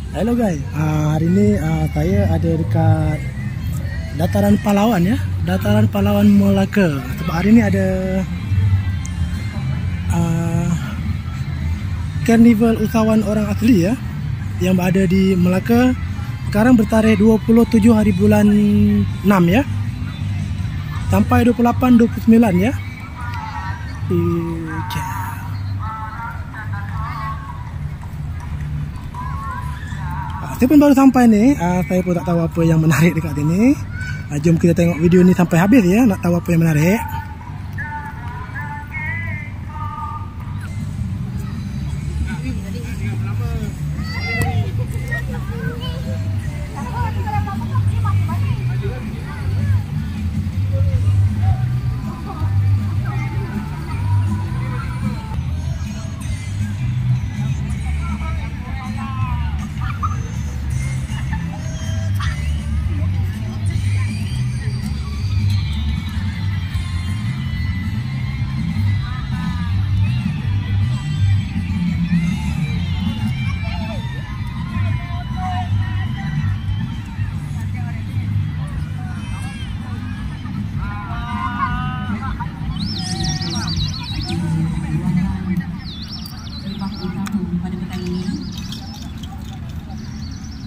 Hello guys, hari ini saya ada dekat Dataran Pahlawan ya, Dataran Pahlawan Melaka. Sebab hari ini ada Karnival Usahawan Orang Asli ya, yang berada di Melaka. Sekarang bertarikh 27 hari bulan 6 ya, sampai 28-29 ya. Saya pun baru sampai ni, saya pun tak tahu apa yang menarik dekat sini. Jom kita tengok video ni sampai habis ya, nak tahu apa yang menarik.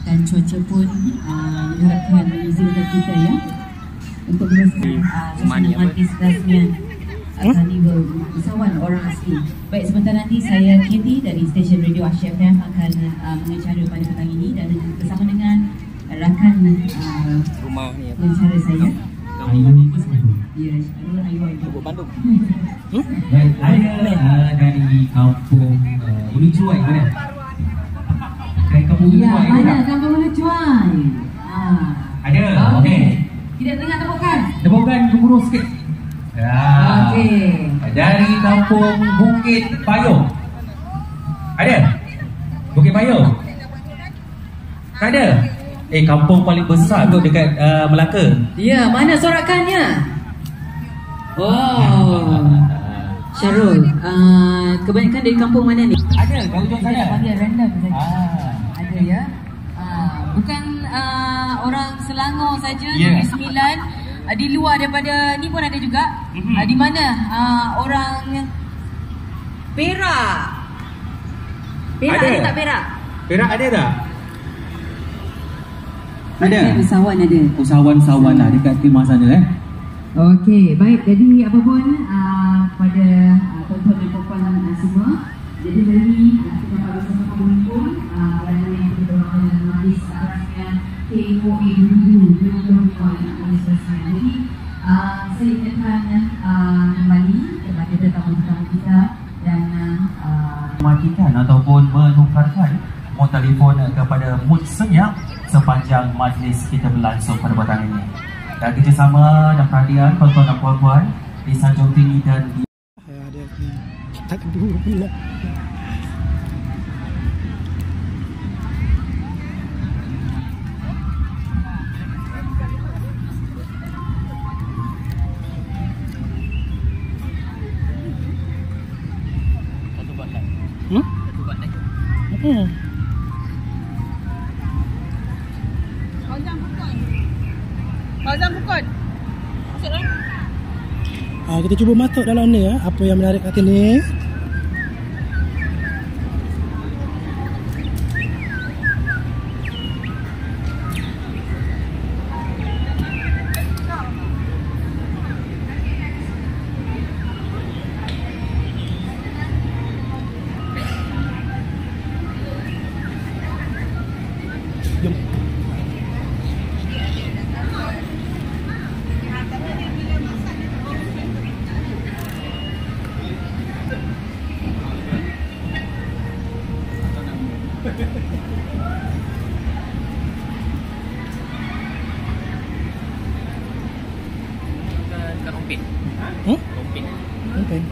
Dan cuaca pun diharapkan mengizinkan kita ya untuk teruskan susunan antisipasian Karnival Usahawan Orang Asli. Baik, sebentar nanti saya Katie dari stesen Radio Asia FM akan mengacara pada petang ini dan bersama dengan rakan rumah ni pengacara saya. Ya, Ayu Bandung. Baik, ada dari kampung Ulu Cuai mana? Dari kampung Ulu ya, Cuai. mana kampung Ulu Cuai? Ada. Okey. Kita dengar tepukan. Tepukan gemuruh sikit. Ya. Okey. Dari kampung Bukit Payung. Ada? Bukit Payung? Tak ada? Kampung paling besar tu dekat Melaka. Ya, mana sorakannya? Oh, Syarul, kebanyakan dari kampung mana ni? Ada, kat ujung sana. Panggil random saja. Ada ya. Bukan orang Selangor saja, Negeri Sembilan. Di luar daripada ni pun ada juga. Di mana orang Perak? Perak ada tak Perak? Perak ada tak? Ada. Usahawan ada. Usahawan-usahawan lah dekat timah sana Okey, baik. Jadi apapun pada tuan-tuan dan puan semua, jadi hari kita pada sama-sama mengumpul kerana yang kita berlakukan dalam majlis rasmian KOA dulu administrasi. Jadi saya ingatkan kembali kepada tetamu-tetamu kita dan mematikan ataupun menukarkan nombor telefon kepada mood senyap sepanjang majlis kita berlangsung pada petang ini. Dan kerjasama dan perhatian tuan-tuan dan puan-puan di Sanjung Tinggi dan di Ada kita kedua pula. Fauzan Pukul. Kita cuba masuk dalam ni ya, apa yang menarik kat sini. Jom. Rompin. Rompin. Rompin.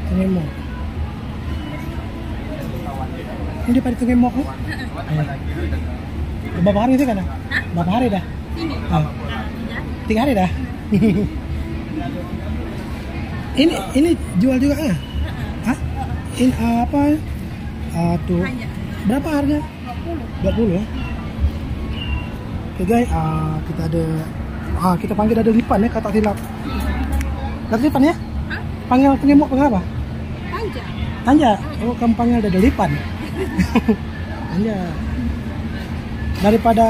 Sungai Mok. Ini dia pada Sungai Mok ni? Berapa hari sih kan? Berapa hari dah? Sini. 3 hari dah. Ini jual juga ah? Hah? Ini apa? Tuh. Berapa harga? 40 ya. Okay guys, kita ada kita panggil dada lipan ya, kata silap. Dada lipan ya? Panggil pengemuk panggil apa? Tanja. Tanja. Oh, kamu panggil dada lipan. Tanja. Daripada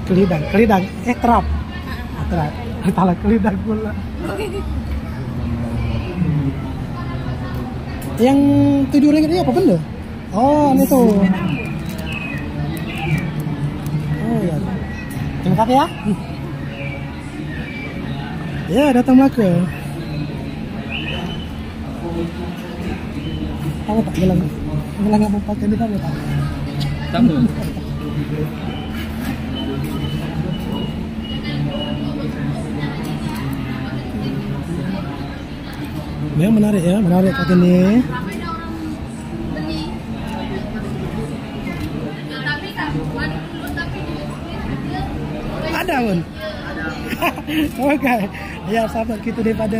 kelidang, terap. Terap. Salah kelidang pula. Yang RM7 ini apa benda? Oh, ini tuh. Oh ya. Terima kasih ya. Ya, datang Melaka. Tahu tak gelang apa pakai di tahu tak? Tahu. Memang menarik ya, menarik kat ini. Ada pun. Okey. Ya, sahabat kita daripada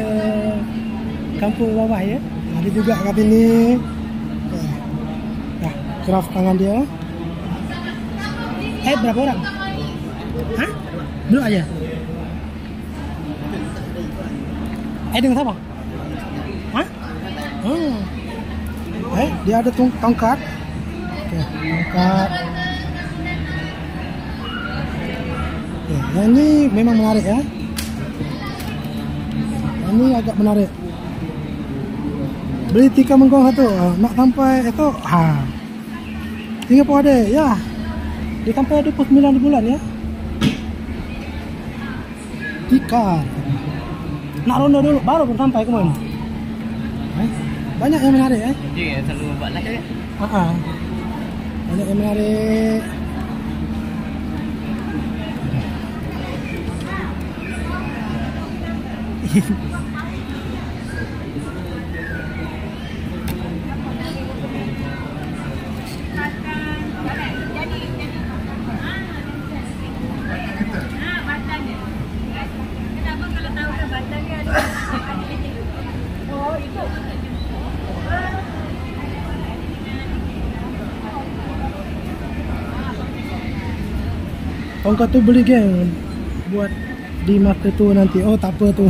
kampung bawah ya. Ada juga kat ini. Craft tangan dia. Berapa orang? Hah? Dua aja. Dengan siapa? Hah? Oh. Dia ada tongkat. Okey, tongkat. Yang ini memang menarik ya. Ini agak menarik. Beli tikar menggong satu, nak sampai itu, tinggal pun ada, ya. Dia sampai 29 bulan ya. Tikar. Nak ronda dulu, baru pun sampai ke mana. Banyak yang menarik ya. Dia selalu buat live ya. Banyak yang menarik. Tongkat tu beli geng buat di mata tu nanti. Oh, tak apa tu.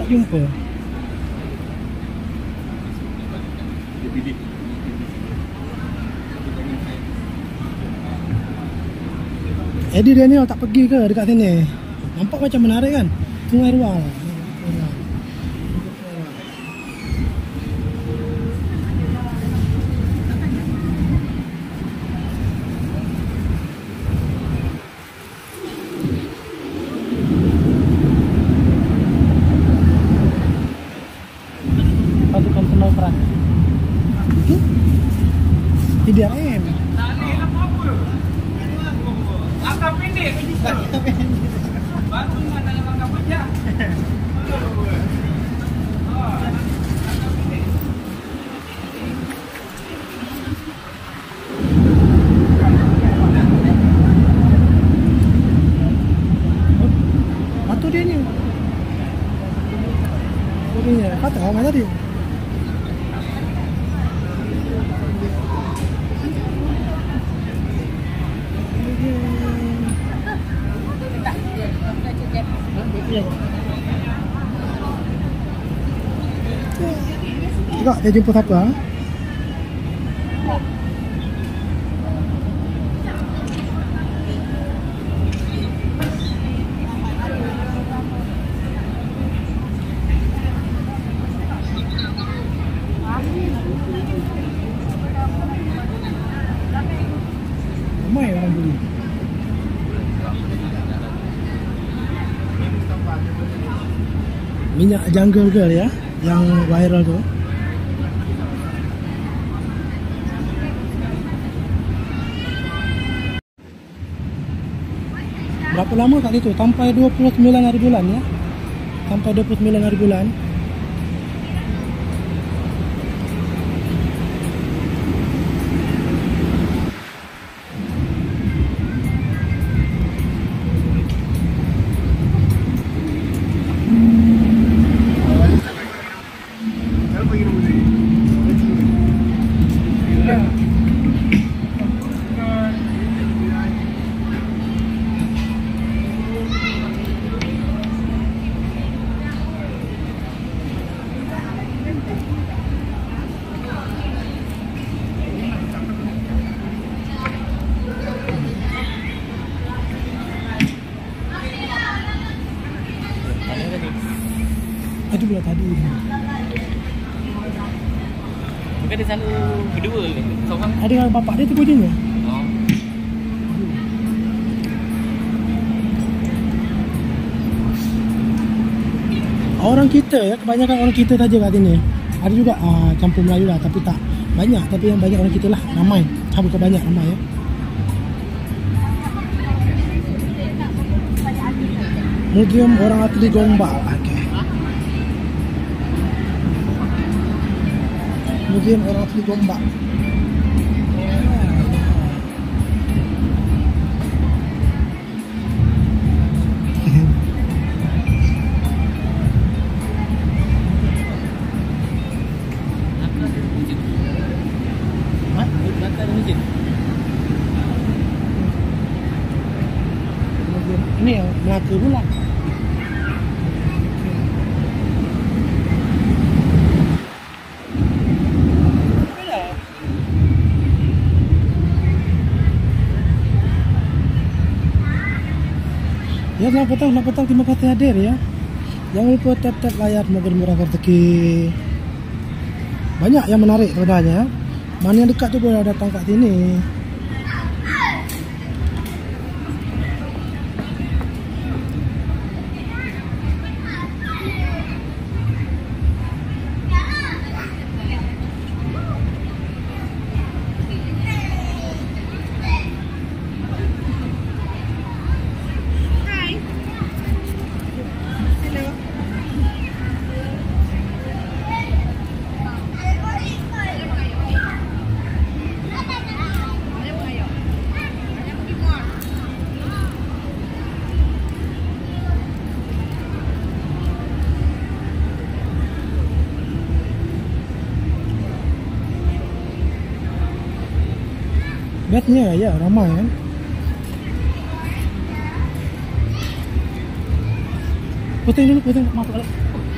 Tak jumpa. Eddie Daniel tak pergi ke dekat sini? Nampak macam menarik kan? Sungai Ruang. Pasukan penoprak. Itu TDRM. Langkah pendek. Baru mana langkah panjang. Batu dia ni. Ini kata orang tadi. Tengok dia jumpa siapa. Ramai orang beli. minyak jungle girl ya, yang viral tu. Berapa lama kat situ? Sampai 29 hari bulan ya. Sampai 29 hari bulan. Itu pula tadi. Bukan dia selalu berdua ke? Seorang? Ada dengan bapak dia tu kucingnya. Oh. Orang kita ya, kebanyakan orang kita saja kat sini. Ada juga campur Melayu lah, tapi tak banyak. Tapi yang banyak orang kita lah, ramai. Bukan banyak, ramai ya. Museum orang asli Gombak. Okay. Museum orang asli Gombak. Ini yang Melaka pula. Ya, selamat petang, terima kasih hadir ya. Jangan lupa tap layar, semoga dimurahkan rezeki. Banyak yang menarik sebenarnya. Mana yang dekat tu boleh datang kat sini. Bestnya ya, ramai kan. Puting dulu, masuk balik.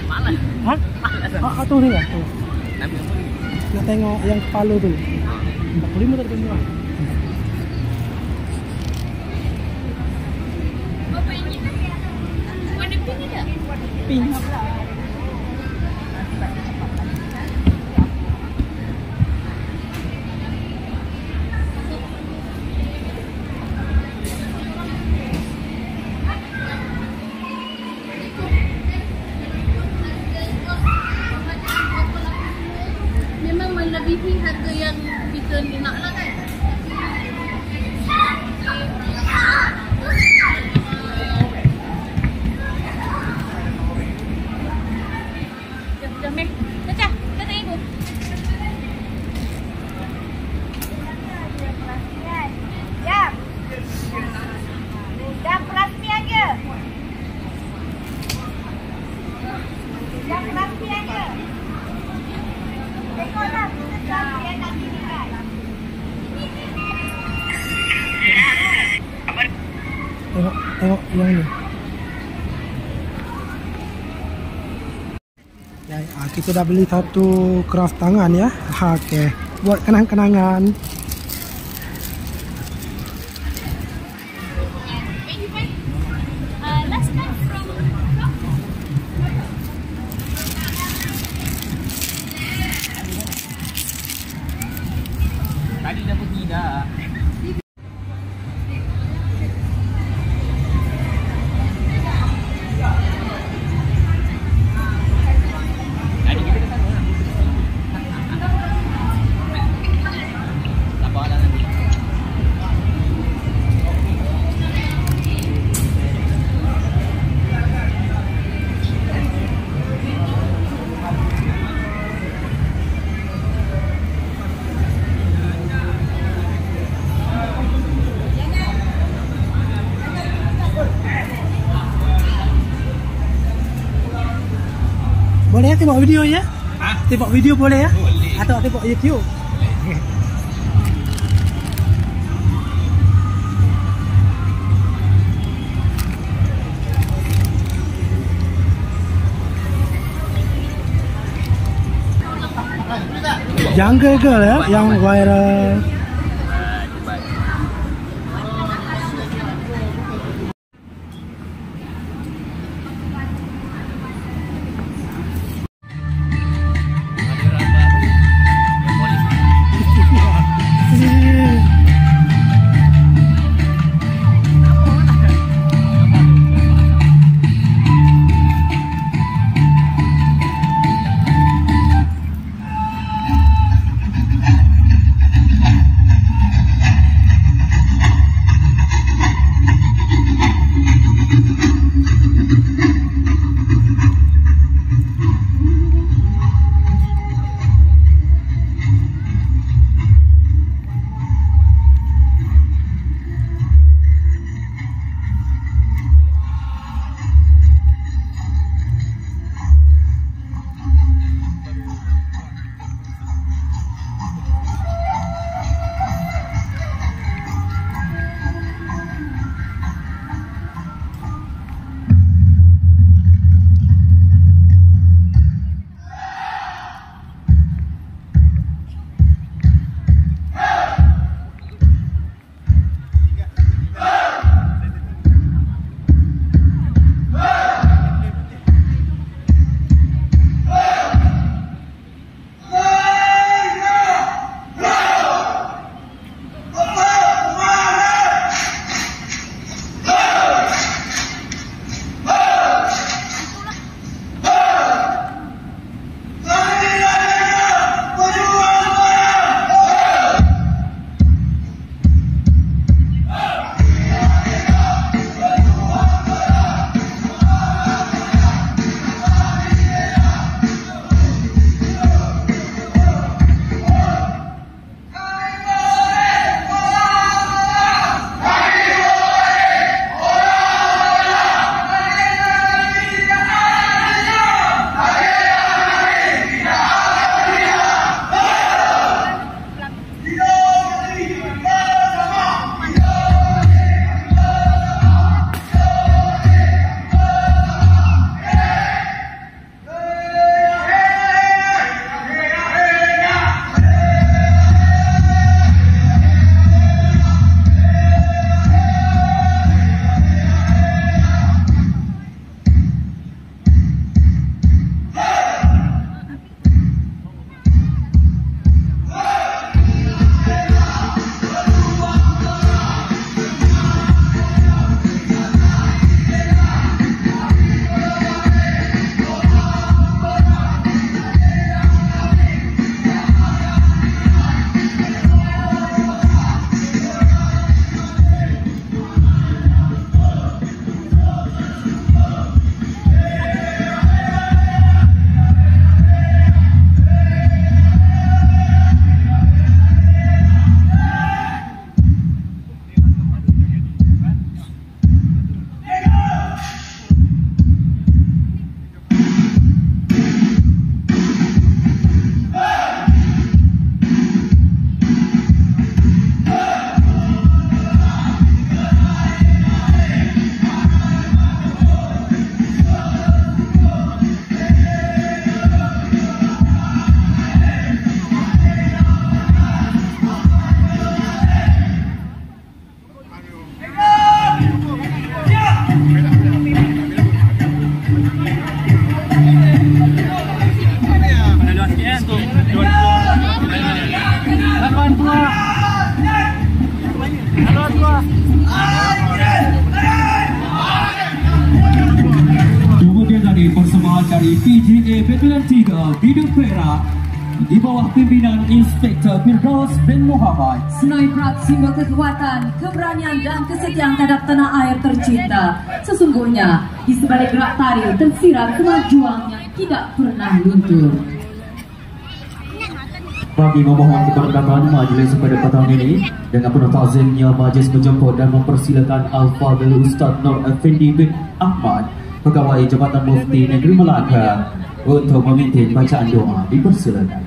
Mana? Hah? Tu ni lah. Nak tengok yang kepala tu. 45 tak ada. Apa ini? Warna pink ni tak? Pink. Melebihi harga yang kita nak lah kan. Dah meh. Caca, kita tengok ibu. Ya. Dah plastik aja. Dah plastik aja. Tengoklah. Tengok yang ni. Ya, kita dah beli satu craft tangan ya. Okey. Buat kenang-kenangan. Tadi dah pergi dah. Boleh ya tengok video ya? Ha? Tengok video boleh ya? Boleh. Atau tengok YouTube? Jungle Girl ya, yang viral. dari PGA Veteran 3 Bidang Perak di bawah pimpinan Inspektor Firdaus bin Muhammad. Senoi Prak simbol kekuatan, keberanian dan kesetiaan terhadap tanah air tercinta. Sesungguhnya di sebalik gerak tari tersirat semangat juang yang tidak pernah luntur. Bagi memohon keberangkatan majlis pada petang ini, dengan penuh takzimnya majlis menjemput dan mempersilakan Al-Fadhil Ustaz Nur Effendi bin Ahmad, Pegawai Jabatan Mufti Negeri Melaka, untuk memimpin bacaan doa. Dipersilakan.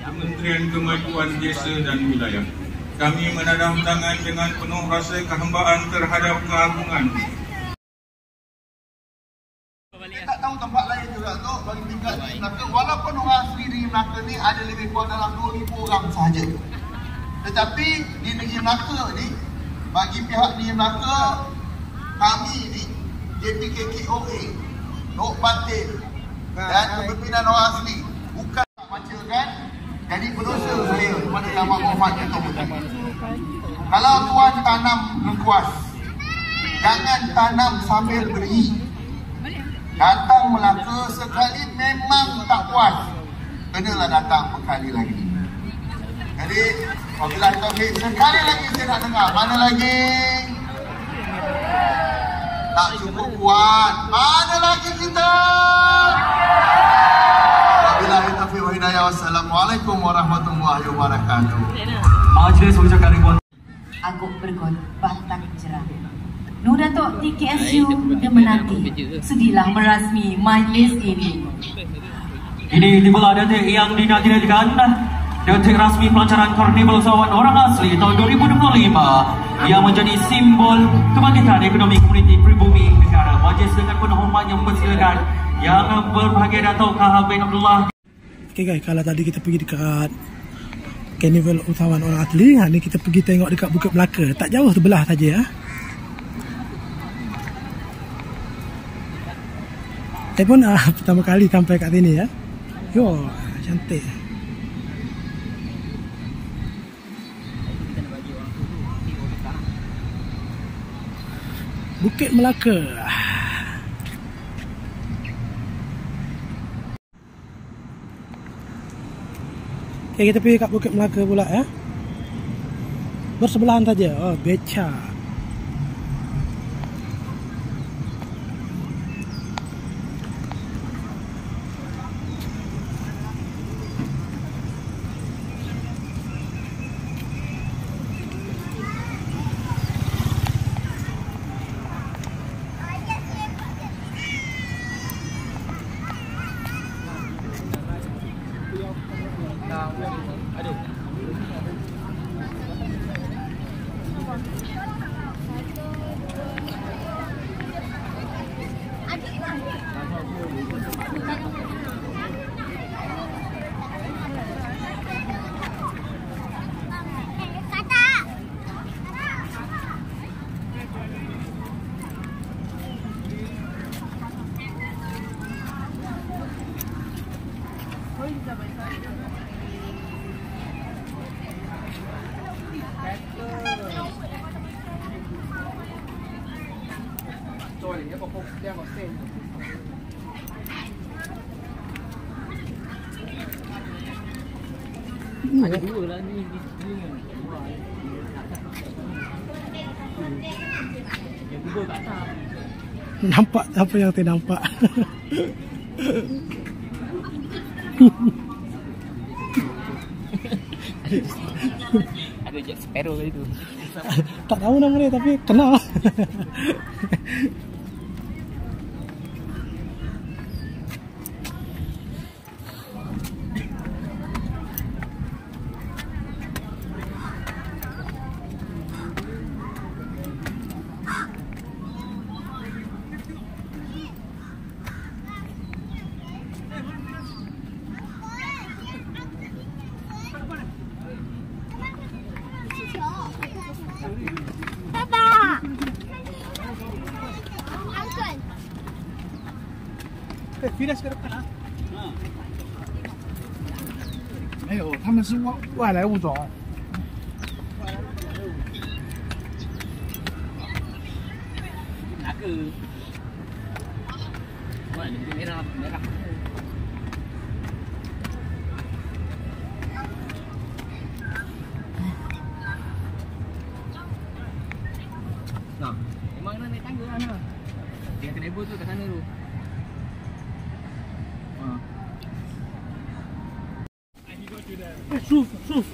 Kementerian Kemajuan Desa dan Wilayah, kami menadam tangan dengan penuh rasa kehambaan terhadap keagungan. Tak tahu tempat lain juga tu bagi tingkat di Melaka, walaupun orang asli di Melaka ni ada lebih kurang dalam 2,000 orang sahaja. Tetapi di negeri Melaka ni, bagi pihak negeri Melaka, kami ni JPKKOA, Nok Batin dan kepimpinan orang asli bukan tak baca kan. Jadi berdosa saya kepada Yang Berhormat Ketua Menteri. Kalau tuan tanam lengkuas, jangan tanam sambil beri. Datang Melaka sekali memang tak puas, kenalah datang berkali lagi. Jadi apabila Taufik sekali lagi saya nak dengar, mana lagi? Tak cukup kuat, mana lagi kita? Wabillahi taufiq wa hidayah. Wassalamualaikum warahmatullahi wabarakatuh. Majlis ucapan ribuan Aguk Bergon Batang Cerah. Nur Datuk TKSU dan menanti sudilah merasmi majlis ini. Ini tibalah detik yang dinantikan, detik rasmi pelancaran Karnival Usahawan Orang Asli tahun 2025 yang menjadi simbol kebangkitan ekonomi komuniti pribumi negara. Majlis dengan penuh hormat yang mempersilakan yang berbahagia Datuk KH bin Abdullah. Okay guys, kalau tadi kita pergi dekat Karnival Usahawan Orang Asli, hari ni kita pergi tengok dekat Bukit Melaka. Tak jauh sebelah saja ya. Saya pun pertama kali sampai kat sini ya. Yo, cantik. Bukit Melaka. Okay, kita pergi kat Bukit Melaka pula ya. Bersebelahan saja. Oh, beca. Ada dua lah ni. Yang dua kat atas. Nampak apa yang saya nampak. Ada Jack Sparrow kali tu. Tak tahu nama dia tapi kenal. Finish ke depan ah. 没有，他们是外来物种。Naga. Wah, ni merah. Nah, memang nak naik tangga sana. Dia kena ibu tu kat sana tu. شوف شوف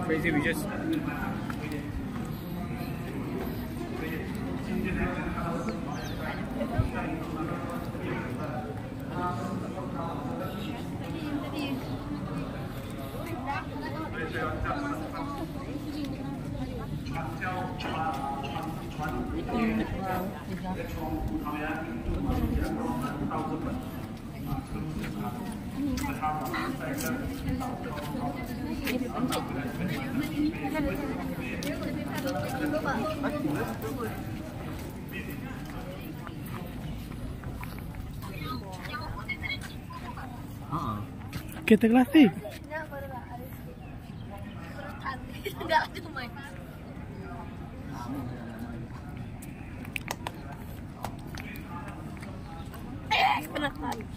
Crazy, we just Kereta klasik. Enggak ada main. Kena tarik.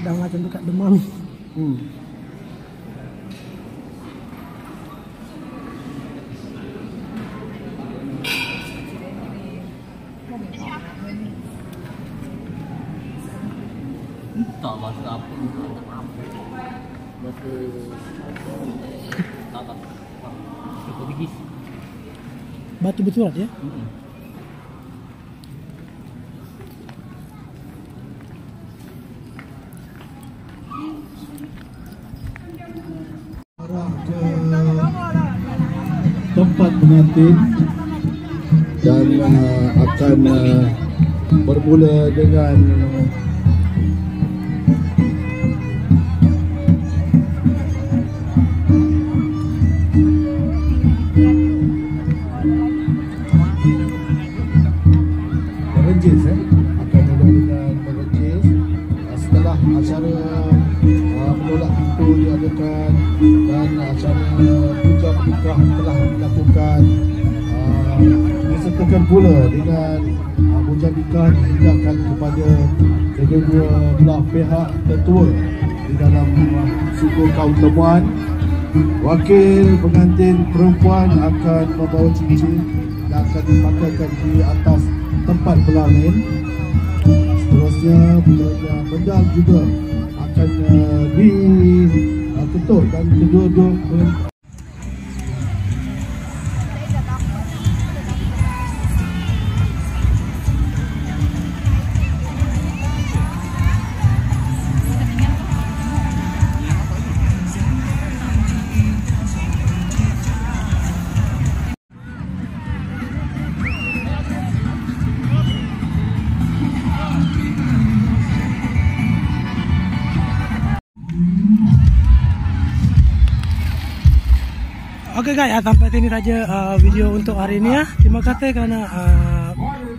Dah macam dekat demam. tak rasa apa. Rasa tak. Cukup bigis. Batu berturat ya? Tempat pengantin dan akan bermula dengan merenjis akan mula dengan merenjis. Setelah acara menolak pintu diadakan dan acara puja nikah telah dilakukan, disertakan pula dengan puja nikah dihidangkan kepada kedua belah pihak tetua di dalam suku kaum Temuan. Wakil pengantin perempuan akan membawa cincin dan akan dipakaikan di atas tempat berlamin. Seterusnya penjajah medal juga akan diketuk dan kedua-dua Oke guys, sampai sini saja video untuk hari ini ya. Terima kasih karena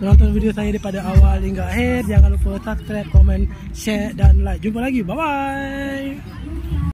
menonton video saya daripada awal hingga akhir. Jangan lupa subscribe, komen, share dan like. Jumpa lagi. Bye bye.